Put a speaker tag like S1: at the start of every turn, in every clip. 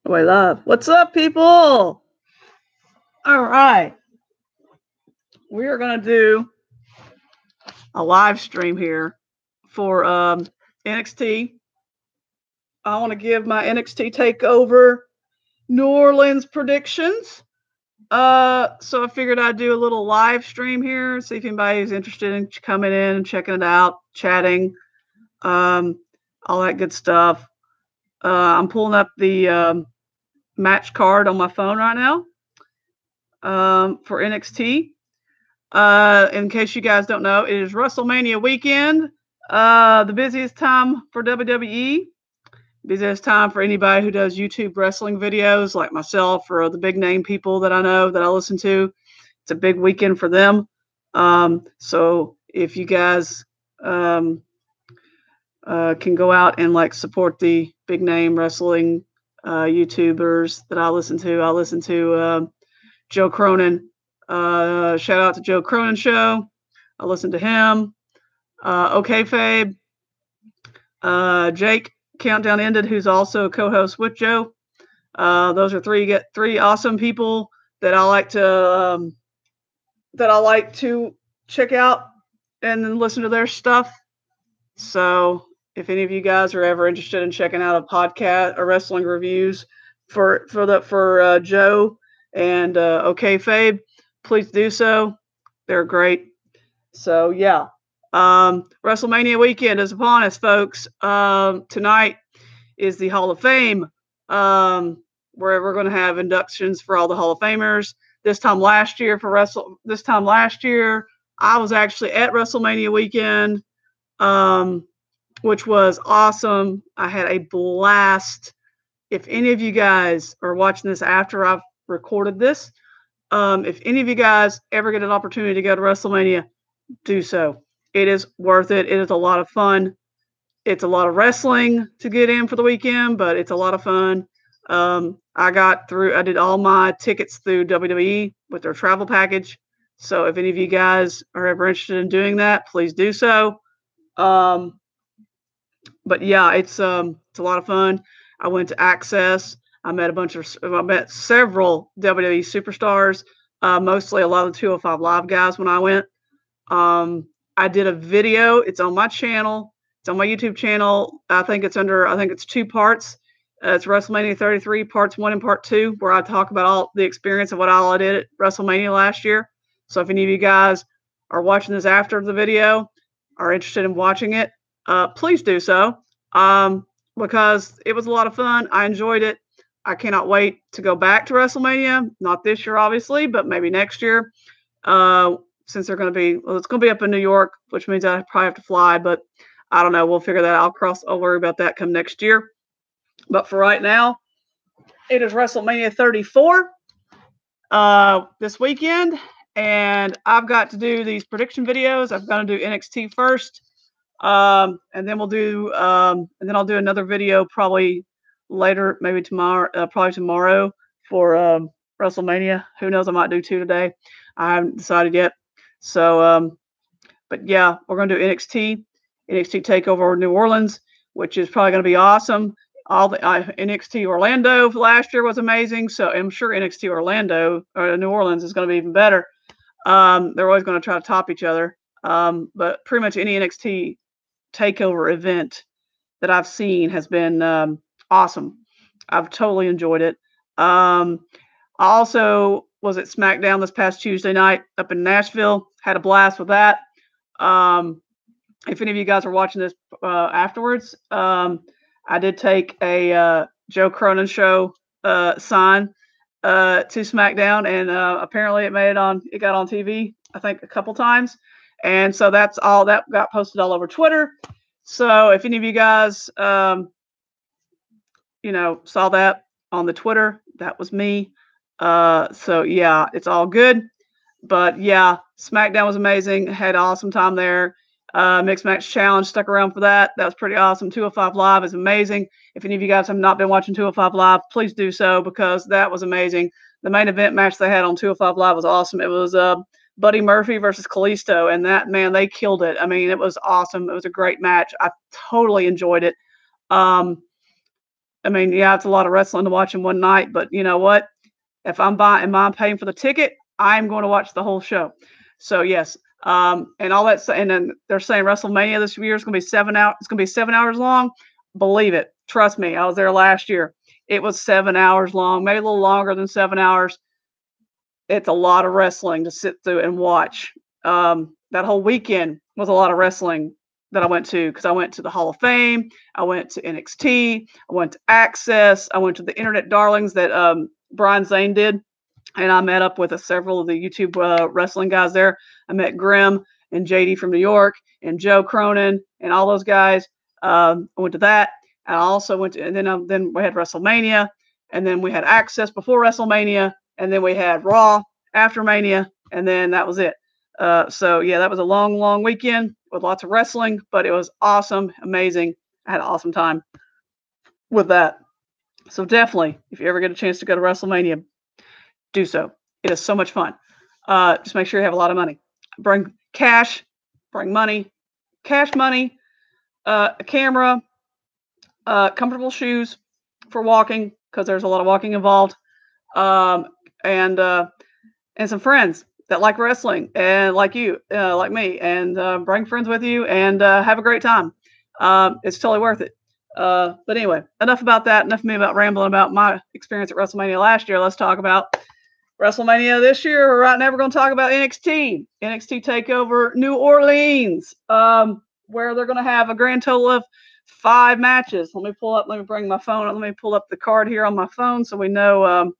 S1: We love. What's up, people? All right. We are going to do a live stream here for NXT. I want to give my NXT Takeover New Orleans predictions. So I figured I'd do a little live stream here, see if anybody's interested in coming in and checking it out, chatting, all that good stuff. I'm pulling up the match card on my phone right now for NXT. In case you guys don't know, it is WrestleMania weekend. The busiest time for WWE. Busiest time for anybody who does YouTube wrestling videos like myself or the big name people that I know that I listen to. It's a big weekend for them. So if you guys can go out and like support the big name wrestling YouTubers that I listen to Joe Cronin. Shout out to Joe Cronin Show. I listen to him. Okay, Fabe. Jake Countdown Ended, who's also a co-host with Joe. Those are three awesome people that I like to check out and then listen to their stuff. So if any of you guys are ever interested in checking out a podcast or wrestling reviews for Joe and Okay Fabe, please do so. They're great. So yeah. WrestleMania weekend is upon us, folks. Tonight is the Hall of Fame, where we're going to have inductions for all the Hall of Famers. This time last year, I was actually at WrestleMania weekend, which was awesome. I had a blast. If any of you guys are watching this after I've recorded this, if any of you guys ever get an opportunity to go to WrestleMania, do so. It is worth it. It is a lot of fun. It's a lot of wrestling to get in for the weekend, but it's a lot of fun. I did all my tickets through WWE with their travel package. So if any of you guys are ever interested in doing that, please do so. But yeah, it's a lot of fun. I went to Access. I met several WWE superstars, mostly a lot of the 205 Live guys when I went. I did a video. It's on my channel. It's on my YouTube channel. I think it's 2 parts. It's WrestleMania 33, parts 1 and part 2, where I talk about all the experience of what all I did at WrestleMania last year. So if any of you guys are watching this after the video, are interested in watching it, please do so. Because it was a lot of fun. I enjoyed it. I cannot wait to go back to WrestleMania. Not this year, obviously, but maybe next year. Since it's going to be up in New York, which means I probably have to fly, but I don't know. We'll figure that out. I'll worry about that come next year. But for right now, it is WrestleMania 34 this weekend, and I've got to do these prediction videos. I've got to do NXT first, and then I'll do another video probably later, maybe tomorrow for WrestleMania. Who knows? I might do 2 today. I haven't decided yet. So, but yeah, we're going to do NXT Takeover New Orleans, which is probably going to be awesome. All the NXT Orlando last year was amazing, so I'm sure NXT Orlando or New Orleans is going to be even better. They're always going to try to top each other, but pretty much any NXT Takeover event that I've seen has been awesome. I've totally enjoyed it. I also was at SmackDown this past Tuesday night up in Nashville. Had a blast with that. If any of you guys are watching this afterwards, I did take a Joe Cronin Show sign to SmackDown, and apparently it got on TV, I think, a couple times. And so that's all that got posted all over Twitter. So if any of you guys, saw that on the Twitter, that was me. So yeah, it's all good. But yeah, SmackDown was amazing. Had an awesome time there. Mixed Match Challenge, stuck around for that. That was pretty awesome. 205 Live is amazing. If any of you guys have not been watching 205 Live, please do so, because that was amazing. The main event match they had on 205 Live was awesome. It was Buddy Murphy versus Kalisto, and that, man, they killed it. I mean, it was awesome. It was a great match. I totally enjoyed it. I mean, yeah, it's a lot of wrestling to watch in one night, but you know what? If I'm paying for the ticket, I'm going to watch the whole show. So yes, and all that, and then they're saying WrestleMania this year is going to be 7 hours. It's going to be 7 hours long. Believe it, trust me. I was there last year. It was 7 hours long, maybe a little longer than 7 hours. It's a lot of wrestling to sit through and watch. That whole weekend was a lot of wrestling that I went to because I went to the Hall of Fame, I went to NXT, I went to Access, I went to the Internet Darlings that Brian Zane did, and I met up with several of the YouTube wrestling guys there. I met Grim and JD from New York and Joe Cronin and all those guys. I went to that. I also went to, and then we had WrestleMania, and then we had Access before WrestleMania, and then we had Raw after Mania, and then that was it. So yeah, that was a long, long weekend with lots of wrestling, but it was awesome, amazing. I had an awesome time with that. So definitely, if you ever get a chance to go to WrestleMania, do so. It is so much fun. Just make sure you have a lot of money. Bring cash, bring money, cash money, a camera, comfortable shoes for walking because there's a lot of walking involved, um, and uh, and some friends that like wrestling and like you, like me, and bring friends with you and have a great time. It's totally worth it. But anyway, enough about that. Enough of me about rambling about my experience at WrestleMania last year. Let's talk about WrestleMania this year. Right now, we're going to talk about NXT Takeover New Orleans, where they're going to have a grand total of 5 matches. Let me bring my phone up. Let me pull up the card here on my phone so we know,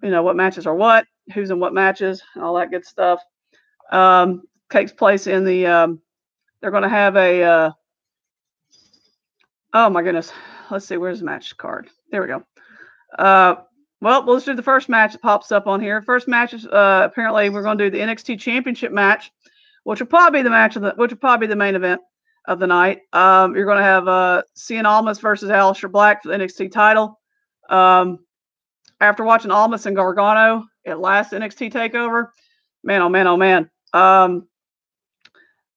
S1: what matches are what, who's in what matches, and all that good stuff. Takes place in the, they're going to have oh my goodness. Let's see, where's the match card? There we go. Well, let's do the first match that pops up on here. First match is apparently we're going to do the NXT Championship match, which will probably be the main event of the night. You're going to have Cien Almas versus Aleister Black for the NXT title. After watching Almas and Gargano at last NXT Takeover, man, oh man, oh man.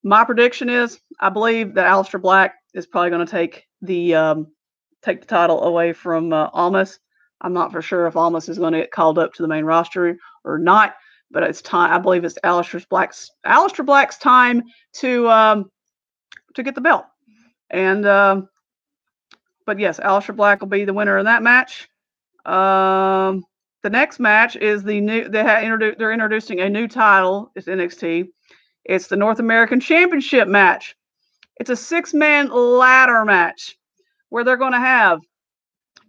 S1: My prediction is I believe that Aleister Black is probably going to take the title away from Almas. I'm not for sure if Almas is going to get called up to the main roster or not, but it's time. I believe it's Aleister Black's time to get the belt. And but yes, Aleister Black will be the winner in that match. The next match is the new. They're introducing a new title. It's NXT. It's the North American Championship match. It's a 6-man ladder match where they're going to have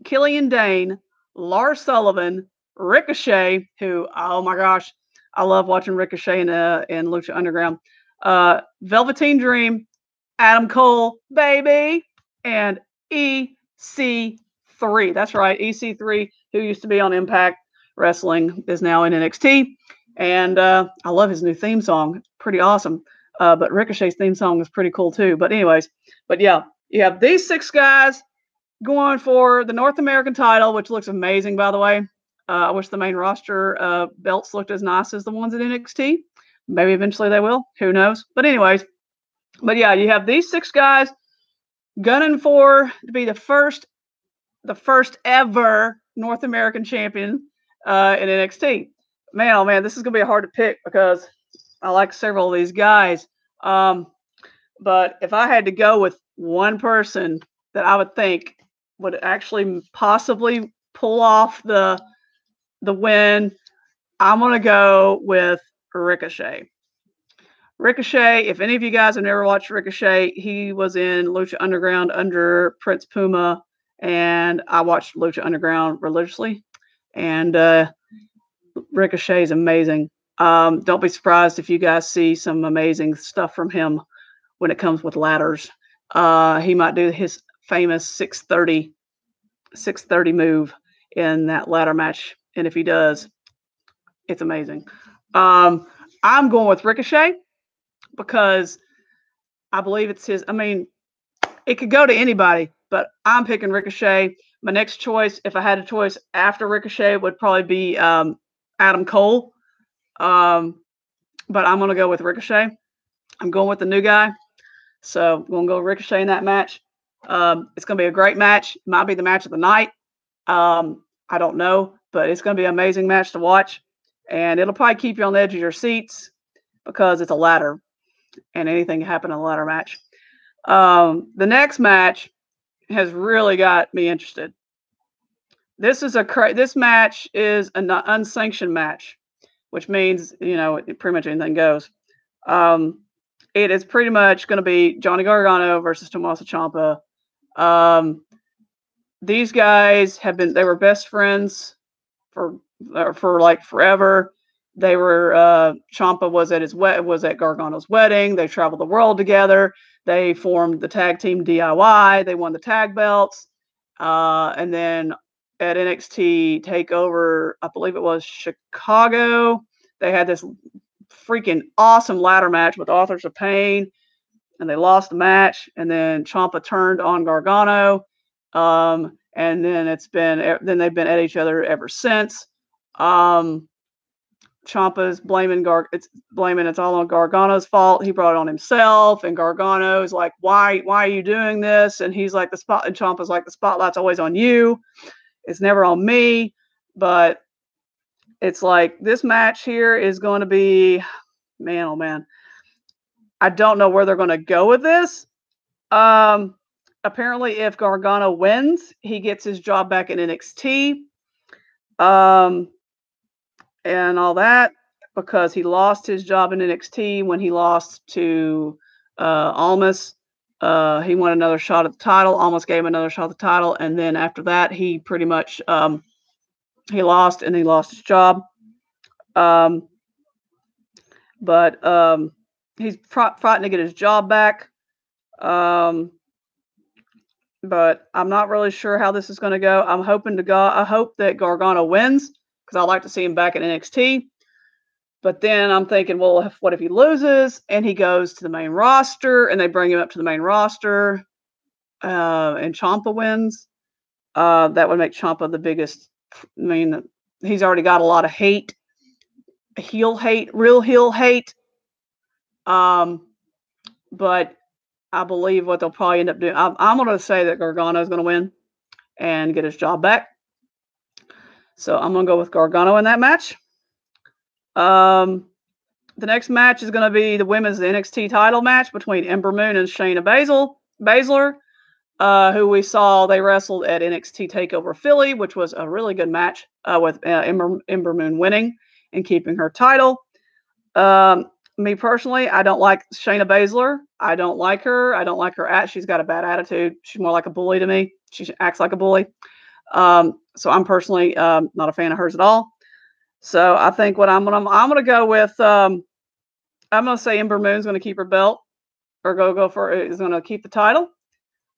S1: Killian Dane, Lars Sullivan, Ricochet, who, oh my gosh, I love watching Ricochet in Lucha Underground, Velveteen Dream, Adam Cole, baby, and EC3. That's right, EC3, who used to be on Impact Wrestling, is now in NXT. And I love his new theme song. Pretty awesome. But Ricochet's theme song is pretty cool too. But anyways, yeah, you have these 6 guys going for the North American title, which looks amazing, by the way. I wish the main roster belts looked as nice as the ones at NXT. Maybe eventually they will. Who knows? But anyways, yeah, you have these 6 guys gunning for to be the first ever North American champion in NXT. Man, oh man, this is gonna be hard to pick because I like several of these guys. But if I had to go with one person that I would think would actually possibly pull off the win, I'm gonna go with Ricochet. Ricochet, if any of you guys have never watched Ricochet, he was in Lucha Underground under Prince Puma, and I watched Lucha Underground religiously. And Ricochet is amazing. Don't be surprised if you guys see some amazing stuff from him when it comes with ladders. He might do his famous 630 move in that ladder match, and if he does, it's amazing. I'm going with Ricochet because I believe it's his. I mean, it could go to anybody, but I'm picking Ricochet. My next choice, if I had a choice after Ricochet, would probably be Adam Cole. But I'm going to go with Ricochet. I'm going with the new guy. So I'm going to go Ricochet in that match. It's going to be a great match. It might be the match of the night. I don't know, but it's going to be an amazing match to watch, and it'll probably keep you on the edge of your seats because it's a ladder, and anything can happen in a ladder match. The next match has really got me interested. This match is an unsanctioned match, which means pretty much anything goes. It is pretty much going to be Johnny Gargano versus Tommaso Ciampa. These guys they were best friends for like forever. They were Ciampa was at Gargano's wedding. They traveled the world together. They formed the tag team DIY. They won the tag belts. And then at NXT Takeover, I believe it was Chicago, they had this freaking awesome ladder match with Authors of Pain, and they lost the match. And then Ciampa turned on Gargano, and then they've been at each other ever since. Ciampa's blaming it's all on Gargano's fault. He brought it on himself, and Gargano is like, why are you doing this? And he's like, and Ciampa's like, the spotlight's always on you. It's never on me. But it's like, this match here is going to be, man, oh man. I don't know where they're going to go with this. Apparently, if Gargano wins, he gets his job back in NXT. And all that, because he lost his job in NXT when he lost to Almas. He won another shot at the title. Almost gave him another shot at the title, and then after that, he pretty much he lost his job. But he's fighting to get his job back. But I'm not really sure how this is going to go. I hope that Gargano wins, because I'd like to see him back at NXT. But then I'm thinking, well, what if he loses and he goes to the main roster and they bring him up to the main roster and Ciampa wins? That would make Ciampa the biggest. I mean, he's already got a lot of hate, real heel hate. But I believe what they'll probably end up doing, I'm going to say that Gargano is going to win and get his job back. So I'm going to go with Gargano in that match. The next match is going to be the women's NXT title match between Ember Moon and Shayna Baszler, who we saw they wrestled at NXT Takeover Philly, which was a really good match with Ember Moon winning and keeping her title. Me personally, I don't like Shayna Baszler. I don't like her. I don't like her. She's got a bad attitude. She's more like a bully to me. She acts like a bully. So I'm personally not a fan of hers at all. So I think what I'm gonna go with, I'm gonna say Ember Moon's gonna keep her belt, or is gonna keep the title.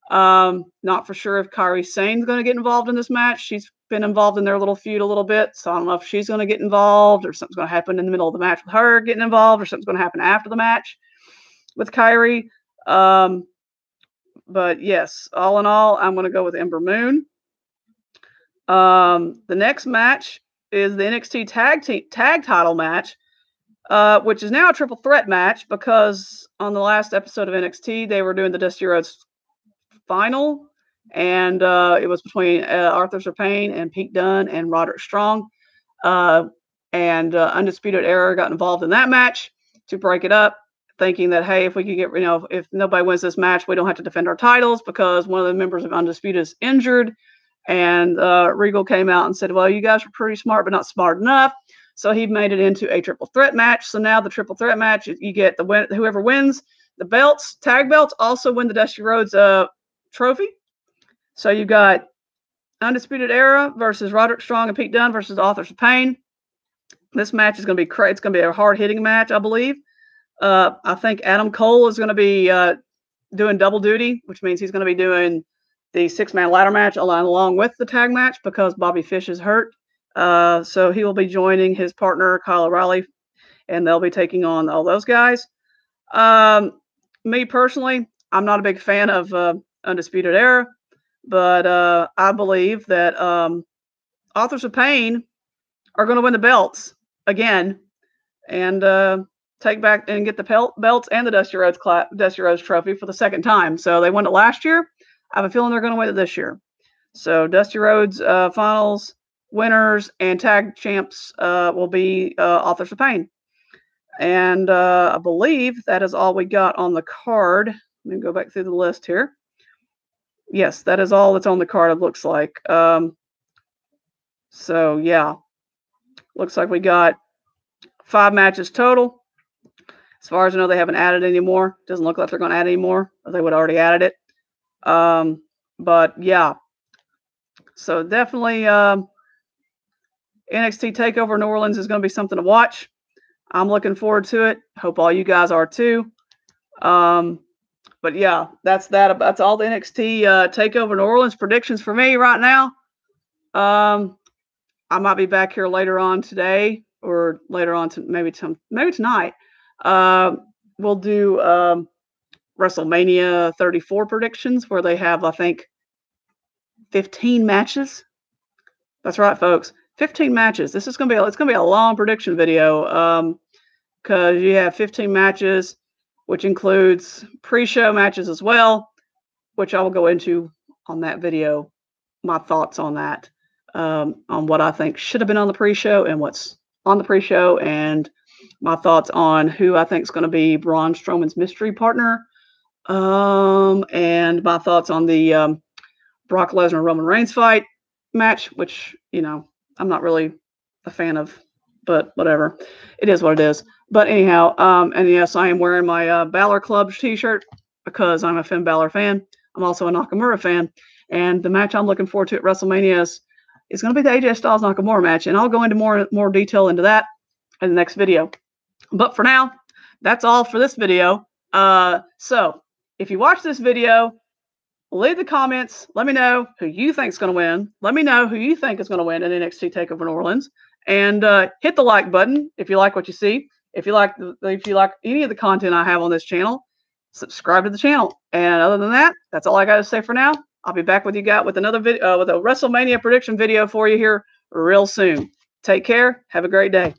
S1: Not for sure if Kairi Sane's gonna get involved in this match. She's been involved in their little feud a little bit, so I don't know if she's gonna get involved, or something's gonna happen in the middle of the match with her getting involved, or something's gonna happen after the match with Kairi. But yes, all in all, I'm gonna go with Ember Moon. The next match is the NXT tag title match, which is now a triple threat match, because on the last episode of NXT, they were doing the Dusty Rhodes final, and it was between Arthur Serpane and Pete Dunne and Roderick Strong. And Undisputed Era got involved in that match to break it up, thinking that, hey, if we could get, if nobody wins this match, we don't have to defend our titles, because one of the members of Undisputed is injured. And Regal came out and said, well, you guys are pretty smart, but not smart enough. So he made it into a triple threat match. So now the triple threat match, you get whoever wins the belts, tag belts, also win the Dusty Rhodes trophy. So you got Undisputed Era versus Roderick Strong and Pete Dunne versus Authors of Pain. This match is going to be it's going to be a hard-hitting match, I believe. I think Adam Cole is going to be doing double duty, which means he's going to be doing the 6-man ladder match along with the tag match, because Bobby Fish is hurt. So he will be joining his partner, Kyle O'Reilly, and they'll be taking on all those guys. Me personally, I'm not a big fan of Undisputed Era, but I believe that Authors of Pain are going to win the belts again, and take back and get the belts and the Dusty Rhodes Trophy for the second time. So they won it last year. I have a feeling they're going to win it this year. So Dusty Rhodes finals winners and tag champs will be Authors of Pain. And I believe that is all we got on the card. Let me go back through the list here. Yes, that is all that's on the card, it looks like. So, yeah. Looks like we got 5 matches total. As far as I know, they haven't added any more. Doesn't look like they're going to add any more. Or they would have already added it. But, yeah. So, definitely NXT Takeover New Orleans is going to be something to watch. I'm looking forward to it. Hope all you guys are too. But yeah, that's that. That's all the NXT Takeover New Orleans predictions for me right now. I might be back here later on today or later on to maybe tonight. We'll do WrestleMania 34 predictions where they have, I think, 15 matches. That's right, folks. 15 matches. This is gonna be a long prediction video. Because you have 15 matches, which includes pre-show matches as well, which I will go into on that video, my thoughts on that, on what I think should have been on the pre-show and what's on the pre-show, and my thoughts on who I think is going to be Braun Strowman's mystery partner, and my thoughts on the Brock Lesnar Roman Reigns fight match, which, I'm not really a fan of, but whatever. It is what it is. But anyhow, and yes, I am wearing my Balor Club t-shirt because I'm a Finn Balor fan. I'm also a Nakamura fan. And the match I'm looking forward to at WrestleMania is going to be the AJ Styles Nakamura match. And I'll go into more detail into that in the next video. But for now, that's all for this video. So if you watch this video, leave the comments. Let me know who you think is going to win. Let me know who you think is going to win in NXT Takeover New Orleans. And hit the like button if you like what you see. If you like any of the content I have on this channel, subscribe to the channel. And other than that, that's all I got to say for now. I'll be back with you guys with another video, with a WrestleMania prediction video for you here real soon. Take care. Have a great day.